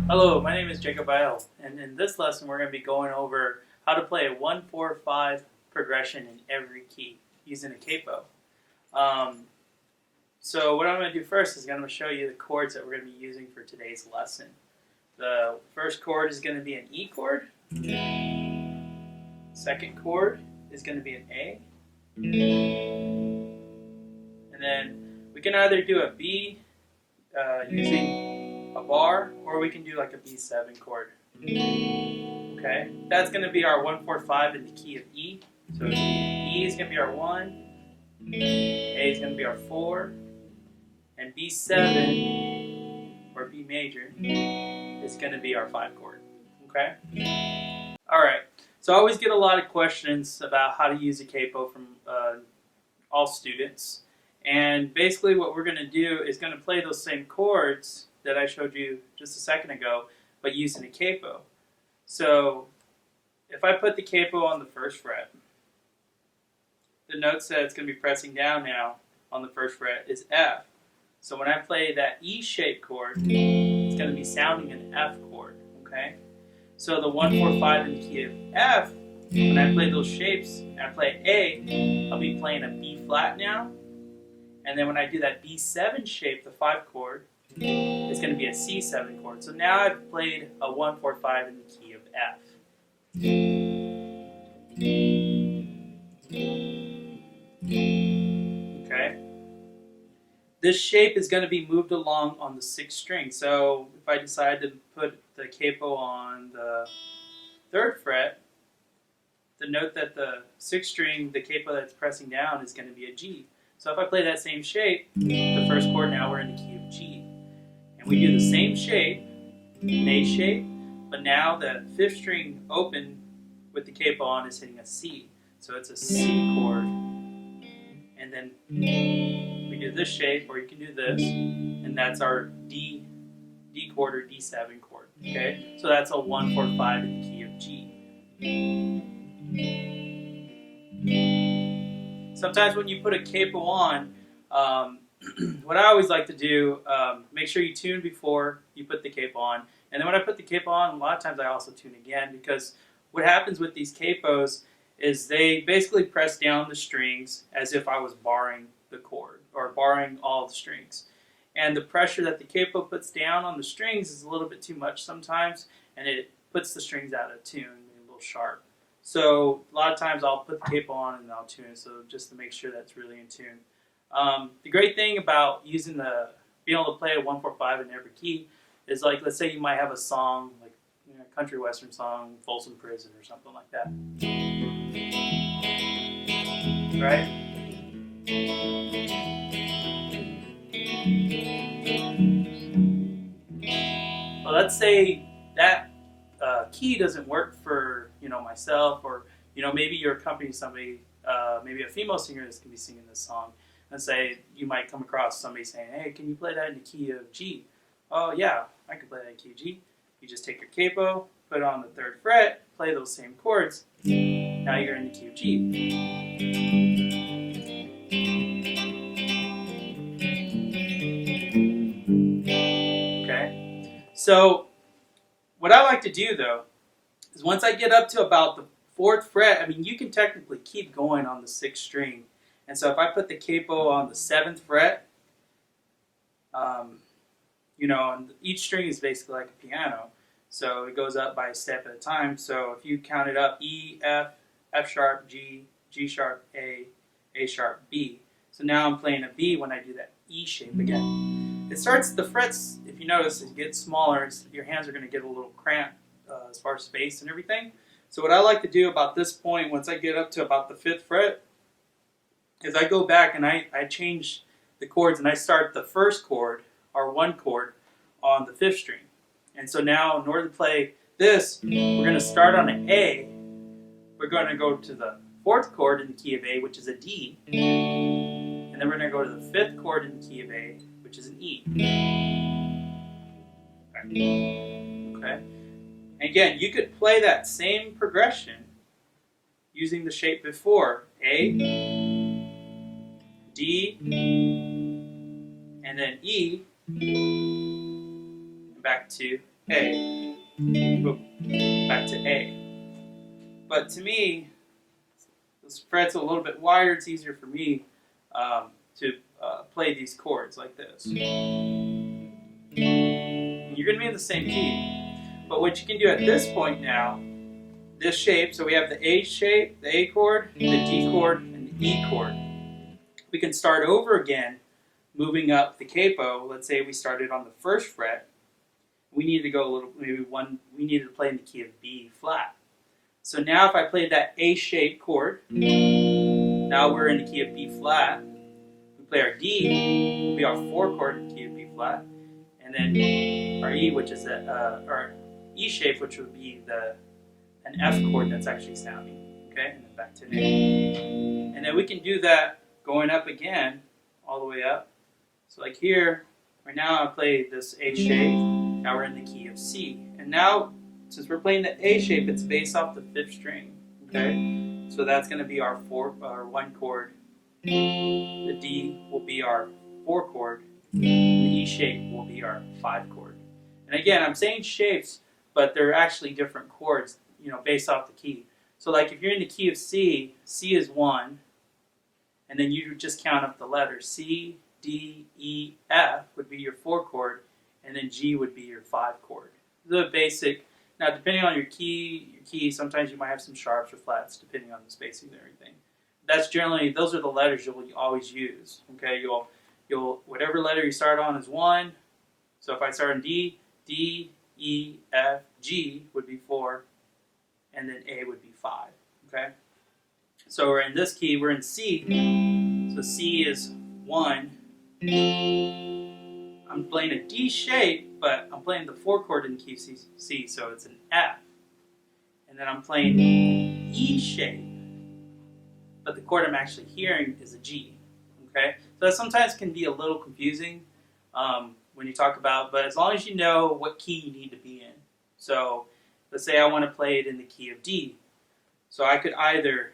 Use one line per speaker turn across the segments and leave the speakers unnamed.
Hello, my name is Jacob Vallejo, and in this lesson we're going to be going over how to play a 1-4-5 progression in every key using a capo. So what I'm going to do first is I'm going to show you the chords that we're going to be using for today's lesson. The first chord is going to be an E chord. Second chord is going to be an A. And then we can either do a B using a bar, or we can do like a B7 chord. Okay, that's going to be our 1-4-5 in the key of E. So E is going to be our 1, A is going to be our 4, and B7 or B major is going to be our 5 chord. Okay. All right. So I always get a lot of questions about how to use a capo from all students. And basically what we're going to do is going to play those same chords that I showed you just a second ago, but using a capo. So if I put the capo on the first fret, the notes that it's going to be pressing down now on the first fret is F. So when I play that E-shaped chord, it's going to be sounding an F chord. Okay? So the 1-4-5 in the key of F, when I play those shapes and I play A, I'll be playing a B flat now. And then when I do that B7 shape, the 5 chord, it's going to be a C7 chord. So now I've played a 1-4-5 in the key of F. Okay. This shape is going to be moved along on the 6th string. So if I decide to put the capo on the 3rd fret, the note that the 6th string, the capo that's pressing down, is going to be a G. So if I play that same shape, the first chord, now we're in the key of G. And we do the same shape, an A shape, but now the 5th string open with the capo on is hitting a C. So it's a C chord. And then we do this shape, or you can do this, and that's our D chord or D7 chord. Okay? So that's a 1-4-5 in the key of G. Sometimes when you put a capo on, what I always like to do, make sure you tune before you put the capo on. And then when I put the capo on, a lot of times I also tune again, because what happens with these capos is they basically press down the strings as if I was barring the chord, or barring all the strings. And the pressure that the capo puts down on the strings is a little bit too much sometimes, and it puts the strings out of tune, a little sharp. So a lot of times I'll put the capo on and I'll tune it, so just to make sure that's really in tune. The great thing about using being able to play a 1-4-5 in every key is, like, let's say you might have a song, like a country western song, Folsom Prison or something like that. Right? Well, let's say that key doesn't work for myself, or maybe you're accompanying somebody, maybe a female singer that's going to be singing this song. And say you might come across somebody saying, "Hey, can you play that in the key of G?" "Oh yeah, I can play that in key of G." You just take your capo, put it on the 3rd fret, play those same chords. Now you're in the key of G. Okay. So what I like to do, though, is once I get up to about the 4th fret, I mean, you can technically keep going on the 6th string. And so if I put the capo on the 7th fret, and each string is basically like a piano, so it goes up by a step at a time. So if you count it up, E, F, F sharp, G, G sharp, A sharp, B. So now I'm playing a B when I do that E shape again. It starts, the frets, if you notice, it gets smaller. Your hands are going to get a little cramped as far as space and everything. So what I like to do about this point, once I get up to about the 5th fret, is I go back and I change the chords, and I start the first chord, or 1 chord, on the 5th string. And so now, in order to play this, we're going to start on an A. We're going to go to the 4th chord in the key of A, which is a D. And then we're going to go to the 5th chord in the key of A, which is an E. Okay. And again, you could play that same progression using the shape before. A, D, and then E, and back to A, go back to A. But to me, this fret's a little bit wider. It's easier for me to play these chords like this. And you're going to be in the same key. But what you can do at this point now, this shape, so we have the A shape, the A chord, the D chord, and the E chord. We can start over again, moving up the capo. Let's say we started on the first fret. We need to go a little, maybe one, we needed to play in the key of B flat. So now if I played that A shape chord, now we're in the key of B flat. We play our D, will be our 4 chord in the key of B flat. And then our E, which is our E shape, which would be an F chord that's actually sounding. Okay, and then back to an A. And then we can do that going up again, all the way up. So like here, right now I play this A shape. Now we're in the key of C. And now, since we're playing the A shape, it's based off the 5th string. Okay, so that's going to be our 1 chord. The D will be our 4 chord. The E shape will be our 5 chord. And again, I'm saying shapes, but they're actually different chords, based off the key. So like if you're in the key of C, C is 1, and then you just count up the letters. C, D, E, F would be your 4 chord, and then G would be your 5 chord. The basic. Now, depending on your key, sometimes you might have some sharps or flats, depending on the spacing and everything. That's generally, those are the letters you'll always use. Okay, you'll whatever letter you start on is 1. So if I start on D, D, E, F, G would be 4, and then A would be 5. Okay, so we're in this key. We're in C. So C is 1. I'm playing a D shape, but I'm playing the 4 chord in the key of C, so it's an F. And then I'm playing E shape, but the chord I'm actually hearing is a G. Okay, so that sometimes can be a little confusing when you talk about, but as long as you know what key you need to be in. So let's say I want to play it in the key of D. So I could either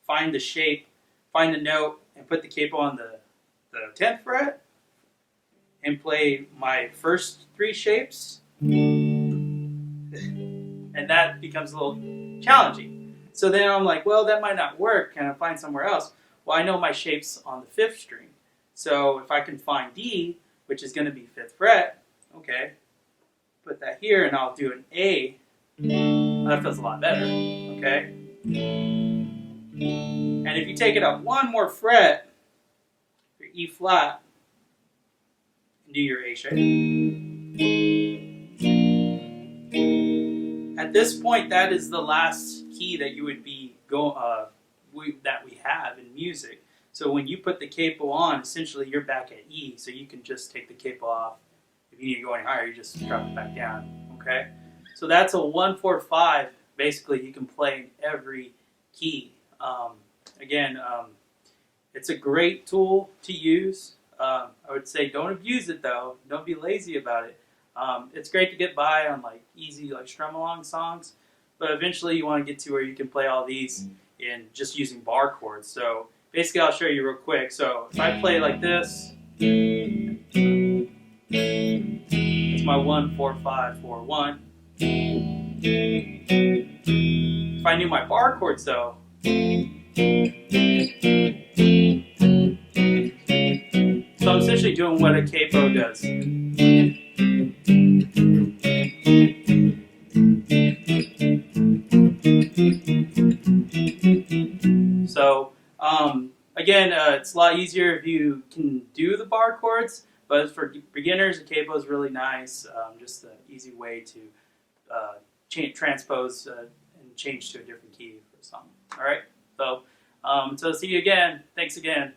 find the shape, find the note, and put the capo on the 10th fret, and play my first 3 shapes, and that becomes a little challenging. So then I'm like, well, that might not work. Can I find somewhere else? Well, I know my shapes on the 5th string. So if I can find D, which is going to be 5th fret, okay, put that here, and I'll do an A. Well, that feels a lot better, okay? And if you take it up 1 more fret, your E flat, do your A shape. At this point, that is the last key that you would be that we have in music. So when you put the capo on, essentially you're back at E, so you can just take the capo off. If you need to go any higher, you just drop it back down. Okay, so that's a 1-4-5. Basically, you can play in every key. It's a great tool to use. I would say don't abuse it though. Don't be lazy about it. It's great to get by on like easy like strum along songs, but eventually you want to get to where you can play all these in just using bar chords. So basically, I'll show you real quick. So if I play like this, it's my 1-4-5-4-1. If I knew my bar chords though. So I'm essentially doing what a capo does. So again, it's a lot easier if you can do the bar chords, but for beginners, a capo is really nice. Just an easy way to transpose and change to a different key for a song. All right, so see you again. Thanks again.